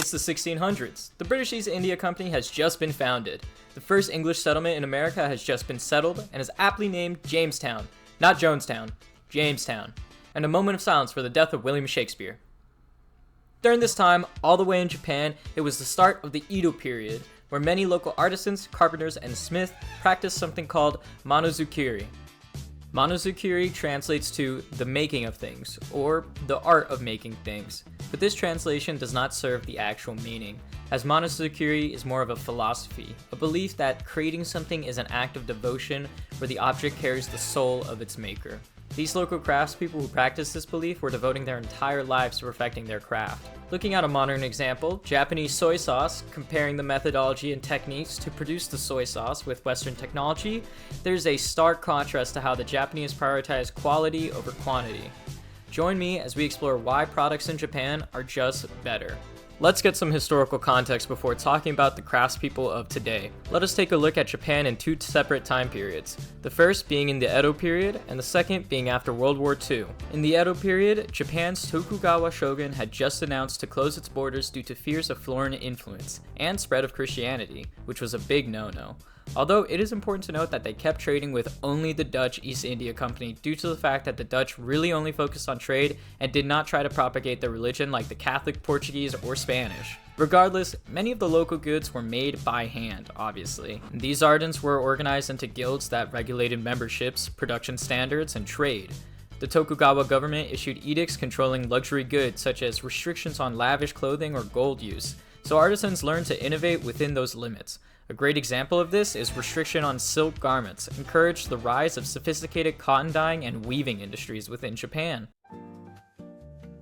It's the 1600s. The British East India Company has just been founded. The first English settlement in America has just been settled and is aptly named Jamestown. Not Jonestown, Jamestown. And a moment of silence for the death of William Shakespeare. During this time, all the way in Japan, it was the start of the Edo period, where many local artisans, carpenters, and smiths practiced something called monozukuri. Monozukuri translates to the making of things, or the art of making things, but this translation does not serve the actual meaning, as monozukuri is more of a philosophy, a belief that creating something is an act of devotion where the object carries the soul of its maker. These local craftspeople who practiced this belief were devoting their entire lives to perfecting their craft. Looking at a modern example, Japanese soy sauce, comparing the methodology and techniques to produce the soy sauce with Western technology, there's a stark contrast to how the Japanese prioritize quality over quantity. Join me as we explore why products in Japan are just better. Let's get some historical context before talking about the craftspeople of today. Let us take a look at Japan in two separate time periods, the first being in the Edo period and the second being after World War II. In the Edo period, Japan's Tokugawa shogun had just announced to close its borders due to fears of foreign influence and spread of Christianity, which was a big no-no. Although it is important to note that they kept trading with only the Dutch East India Company due to the fact that the Dutch really only focused on trade and did not try to propagate their religion like the Catholic Portuguese or Spanish. Regardless, many of the local goods were made by hand, obviously. These artisans were organized into guilds that regulated memberships, production standards, and trade. The Tokugawa government issued edicts controlling luxury goods such as restrictions on lavish clothing or gold use, so artisans learned to innovate within those limits. A great example of this is restriction on silk garments, encouraged the rise of sophisticated cotton dyeing and weaving industries within Japan.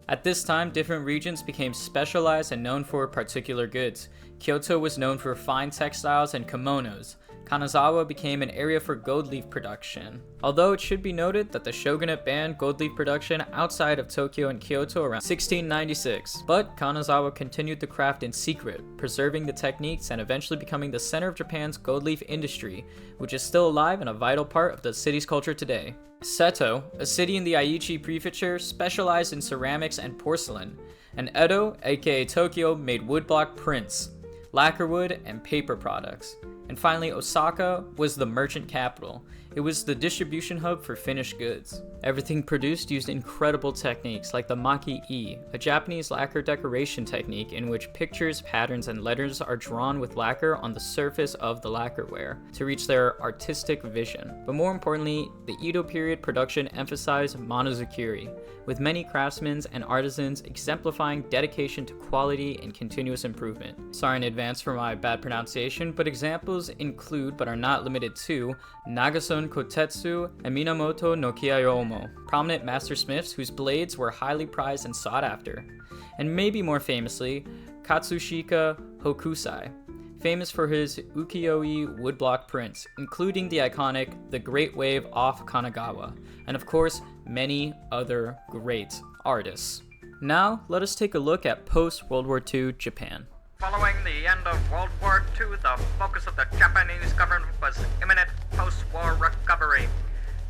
At this time, different regions became specialized and known for particular goods. Kyoto was known for fine textiles and kimonos. Kanazawa became an area for gold leaf production. Although it should be noted that the shogunate banned gold leaf production outside of Tokyo and Kyoto around 1696, but Kanazawa continued the craft in secret, preserving the techniques and eventually becoming the center of Japan's gold leaf industry, which is still alive and a vital part of the city's culture today. Seto, a city in the Aichi Prefecture, specialized in ceramics and porcelain, and Edo, aka Tokyo, made woodblock prints, lacquerwood, and paper products. And finally, Osaka was the merchant capital. It was the distribution hub for finished goods. Everything produced used incredible techniques like the maki-e, a Japanese lacquer decoration technique in which pictures, patterns, and letters are drawn with lacquer on the surface of the lacquerware to reach their artistic vision. But more importantly, the Edo period production emphasized monozukuri, with many craftsmen and artisans exemplifying dedication to quality and continuous improvement. Sorry in advance for my bad pronunciation, but examples include, but are not limited to, Nagason Kotetsu and Minamoto no Kiyomo, prominent master smiths whose blades were highly prized and sought after. And maybe more famously, Katsushika Hokusai, famous for his ukiyo-e woodblock prints, including the iconic The Great Wave off Kanagawa, and of course, many other great artists. Now, let us take a look at post-World War II Japan. Following the end of World War II, the focus of the Japanese government was imminent post-war recovery.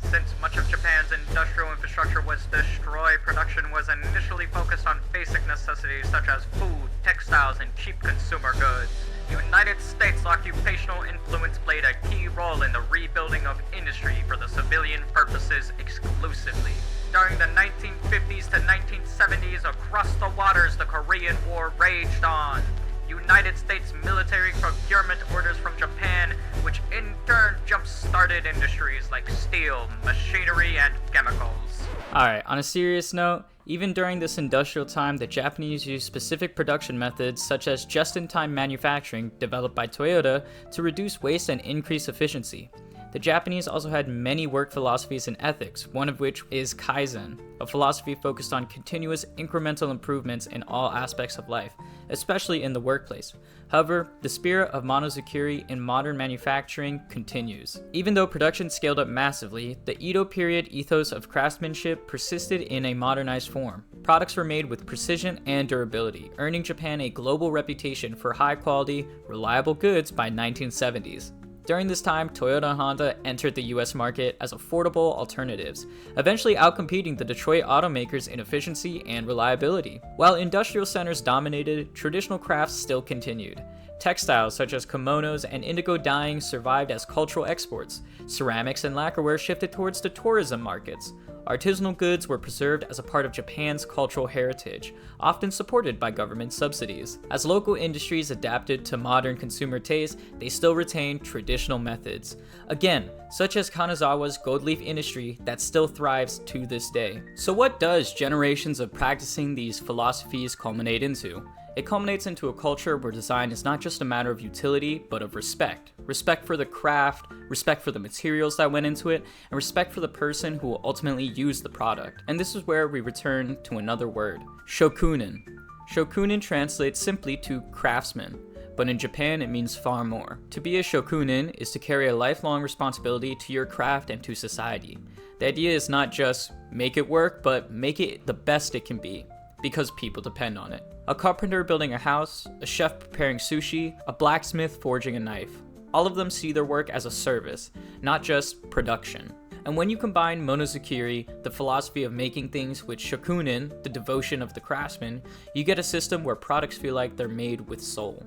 Since much of Japan's industrial infrastructure was destroyed, production was initially focused on basic necessities such as food, textiles, and cheap consumer goods. United States occupational influence played a key role in the rebuilding of industry for the civilian purposes exclusively. During the 1950s to 1970s, across the waters, the Korean War raged on. United States military procurement orders from Japan, which in turn jump-started industries like steel, machinery, and chemicals. Alright, on a serious note, even during this industrial time, the Japanese used specific production methods such as just-in-time manufacturing developed by Toyota to reduce waste and increase efficiency. The Japanese also had many work philosophies and ethics, one of which is Kaizen, a philosophy focused on continuous incremental improvements in all aspects of life, especially in the workplace. However, the spirit of monozukuri in modern manufacturing continues. Even though production scaled up massively, the Edo period ethos of craftsmanship persisted in a modernized form. Products were made with precision and durability, earning Japan a global reputation for high-quality, reliable goods by 1970s. During this time, Toyota and Honda entered the US market as affordable alternatives, eventually outcompeting the Detroit automakers in efficiency and reliability. While industrial centers dominated, traditional crafts still continued. Textiles such as kimonos and indigo dyeing survived as cultural exports. Ceramics and lacquerware shifted towards the tourism markets. Artisanal goods were preserved as a part of Japan's cultural heritage, often supported by government subsidies. As local industries adapted to modern consumer tastes, they still retained traditional methods. Again, such as Kanazawa's gold leaf industry that still thrives to this day. So what does generations of practicing these philosophies culminate into? It culminates into a culture where design is not just a matter of utility, but of respect. Respect for the craft, respect for the materials that went into it, and respect for the person who will ultimately use the product. And this is where we return to another word, shokunin. Shokunin translates simply to craftsman, but in Japan it means far more. To be a shokunin is to carry a lifelong responsibility to your craft and to society. The idea is not just make it work, but make it the best it can be, because people depend on it. A carpenter building a house, a chef preparing sushi, a blacksmith forging a knife. All of them see their work as a service, not just production. And when you combine monozukuri, the philosophy of making things, with shokunin, the devotion of the craftsman, you get a system where products feel like they're made with soul.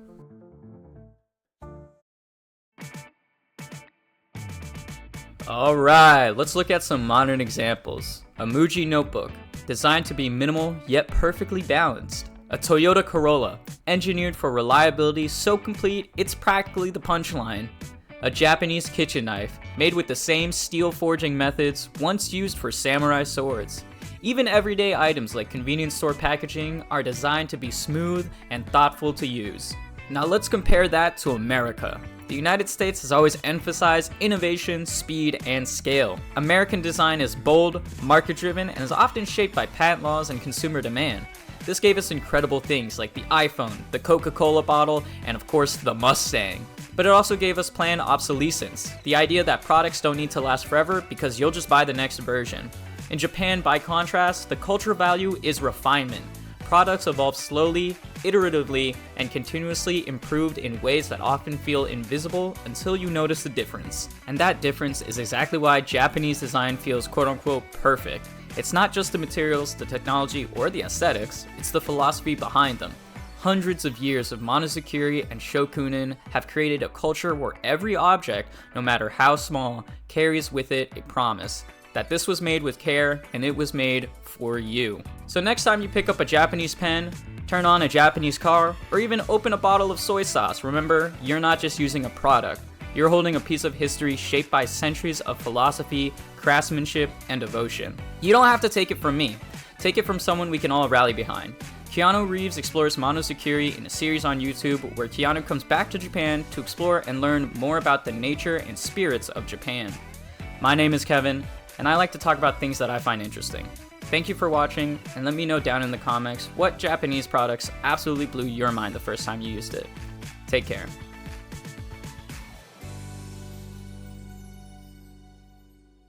Alright, let's look at some modern examples. A Muji notebook, designed to be minimal yet perfectly balanced. A Toyota Corolla, engineered for reliability so complete it's practically the punchline. A Japanese kitchen knife, made with the same steel forging methods once used for samurai swords. Even everyday items like convenience store packaging are designed to be smooth and thoughtful to use. Now let's compare that to America. The United States has always emphasized innovation, speed, and scale. American design is bold, market-driven, and is often shaped by patent laws and consumer demand. This gave us incredible things like the iPhone, the Coca-Cola bottle, and of course the Mustang. But it also gave us planned obsolescence, the idea that products don't need to last forever because you'll just buy the next version. In Japan, by contrast, the cultural value is refinement. Products evolve slowly, iteratively, and continuously improved in ways that often feel invisible until you notice the difference. And that difference is exactly why Japanese design feels quote-unquote perfect. It's not just the materials, the technology, or the aesthetics, it's the philosophy behind them. Hundreds of years of monozukuri and shokunin have created a culture where every object, no matter how small, carries with it a promise that this was made with care and it was made for you. So next time you pick up a Japanese pen, turn on a Japanese car, or even open a bottle of soy sauce, remember, you're not just using a product. You're holding a piece of history shaped by centuries of philosophy, craftsmanship, and devotion. You don't have to take it from me. Take it from someone we can all rally behind. Keanu Reeves explores monozukuri in a series on YouTube where Keanu comes back to Japan to explore and learn more about the nature and spirits of Japan. My name is Kevin, and I like to talk about things that I find interesting. Thank you for watching, and let me know down in the comments what Japanese products absolutely blew your mind the first time you used it. Take care.